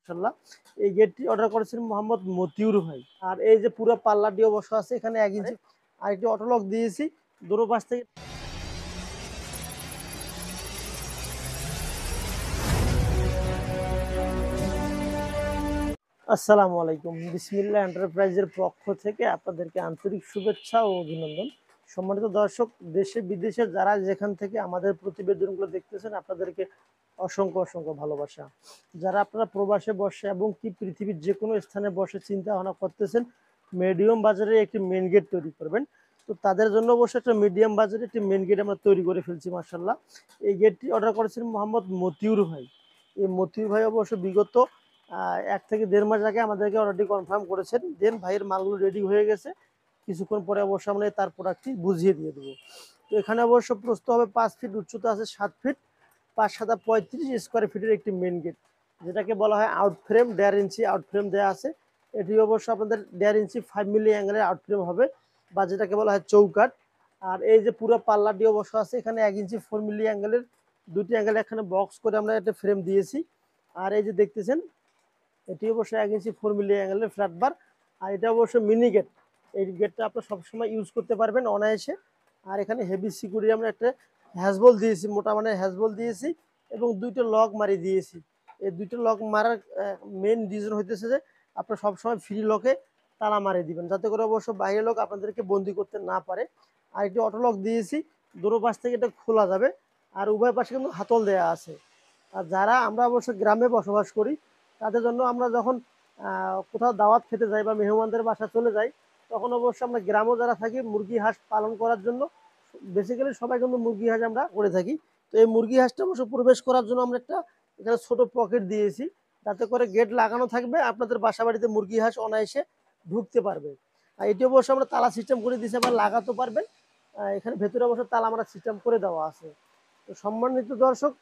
মাশাআল্লাহ। এই গেটটি অর্ডার করেছেন মোহাম্মদ মতিউর ভাই। আর এই যে পুরো পাল্লাটিও বসা আছে এখানে 1 ইঞ্চি আর একটি অটোলক দিয়েছি দুটো পাশ থেকে। আসসালামু আলাইকুম। বিসমিল্লাহ এন্টারপ্রাইজের পক্ষ থেকে আপনাদেরকে আন্তরিক শুভেচ্ছা ও অভিনন্দন। সম্মানিত দর্শক, দেশে বিদেশে যারা যেখান থেকে আমাদের প্রতিবেদনগুলো দেখতেছেন আপনাদেরকে অসংখ্য ভালোবাসা। যারা আপনারা প্রবাসে বসে এবং কি পৃথিবীর যে কোনো স্থানে বসে চিন্তা ভাবনা করতেছেন মিডিয়াম বাজারে একটি মেন গেট তৈরি করবেন, তো তাদের জন্য অবশ্যই একটা মিডিয়াম বাজারে একটি মেন গেট আমরা তৈরি করে ফেলছি মাশাআল্লাহ। এই গেটটি অর্ডার করেছেন মোহাম্মদ মতিউর ভাই। এই মতিউর ভাই অবশ্য বিগত 1 থেকে 1.5 মাস আগে আমাদেরকে অলরেডি কনফার্ম করেছেন। দেন ভাইয়ের মালগুলো রেডি হয়ে গেছে। কিছুক্ষণ পরে অবশ্য আমরা তার প্রোডাক্টটি বুঝিয়ে দিয়ে দেবো। তো এখানে অবশ্য প্রস্থ হবে 5 ফিট, উচ্চতা আছে 7 ফিট, 5 7 35 স্কোয়ার ফিটের একটি মেন গেট, যেটাকে বলা হয় আউট ফ্রেম। 1.5 ইঞ্চি আউট ফ্রেম দেওয়া আছে। এটি অবশ্য আপনাদের 1.5 ইঞ্চি 5 মিলি অ্যাঙ্গেলের আউট ফ্রেম হবে, বা যেটাকে বলা হয় চৌকাট। আর এই যে পুরো পাল্লাটি অবশ্য আছে এখানে 1 ইঞ্চি 4 মিলি অ্যাঙ্গেলের দুটি অ্যাঙ্গেল এখানে বক্স করে আমরা একটা ফ্রেম দিয়েছি। আর এই যে দেখতেছেন এটি অবশ্য 1 ইঞ্চি 4 মিলি অ্যাঙ্গেলের ফ্ল্যাট বার। আর এটা অবশ্য মিনি গেট। এই গেটটা আপনি সবসময় ইউজ করতে পারবেন অনায়াসে। আর এখানে হেভি সিকিউরিটি আমরা একটা হ্যাজবল দিয়েছি, মোটা মানের হ্যাজবল দিয়েছি এবং 2টা লক মারি দিয়েছি। এই 2টা লক মারার মেন রিজন হইতেছে যে আপনার সবসময় ফ্রি লকে তালা মারি দিবেন, যাতে করে অবশ্য বাইরের লোক আপনাদেরকে বন্দি করতে না পারে। আর একটি অটো লক দিয়েছি, দুটো পাশ থেকে এটা খোলা যাবে। আর উভয় পাশে কিন্তু হাতল দেওয়া আছে। আর যারা আমরা অবশ্য গ্রামে বসবাস করি তাদের জন্য আমরা যখন কোথাও দাওয়াত খেতে যাই বা মেহমানদের বাসা চলে যাই, তখন অবশ্য আমরা গ্রামও যারা থাকি মুরগি হাঁস পালন করার জন্য বেসিক্যালি সবাই কিন্তু মুরগি হাঁস আমরা করে থাকি। তো এই মুরগি হাঁসটা অবশ্য প্রবেশ করার জন্য আমরা একটা এখানে ছোট পকেট দিয়েছি, যাতে করে গেট লাগানো থাকবে, আপনাদের বাসা বাড়িতে মুরগি হাঁস অনায়াসে ঢুকতে পারবে। আর এটি অবশ্য আমরা তালা সিস্টেম করে দিয়েছি, আবার লাগাতে পারবেন। এখানে ভেতরে অবশ্য তালা আমরা সিস্টেম করে দেওয়া আছে। তো সম্মানিত দর্শক,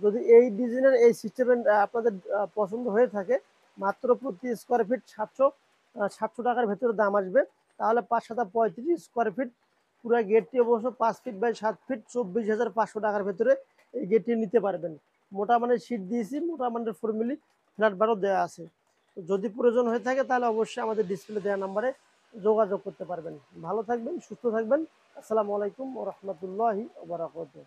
যদি এই ডিজাইনের এই সিস্টেমের আপনাদের পছন্দ হয়ে থাকে, মাত্র প্রতি স্কোয়ার ফিট 700 টাকার ভেতরে দাম আসবে। তাহলে 5 7 35 স্কোয়ার ফিট পুরো গেটটি অবশ্য 5 ফিট বাই 7 ফিট 24,500 টাকার ভেতরে এই গেটটি নিতে পারবেন। মোটা মানের শীট দিয়েছি, মোটা মানের 4 মিলি ফ্ল্যাট বারও দেওয়া আছে। তো যদি প্রয়োজন হয়ে থাকে তাহলে অবশ্যই আমাদের ডিসপ্লে দেওয়া নাম্বারে যোগাযোগ করতে পারবেন। ভালো থাকবেন, সুস্থ থাকবেন। আসসালামু আলাইকুম ওয়া রাহমাতুল্লাহি ওয়া বারাকাতুহু।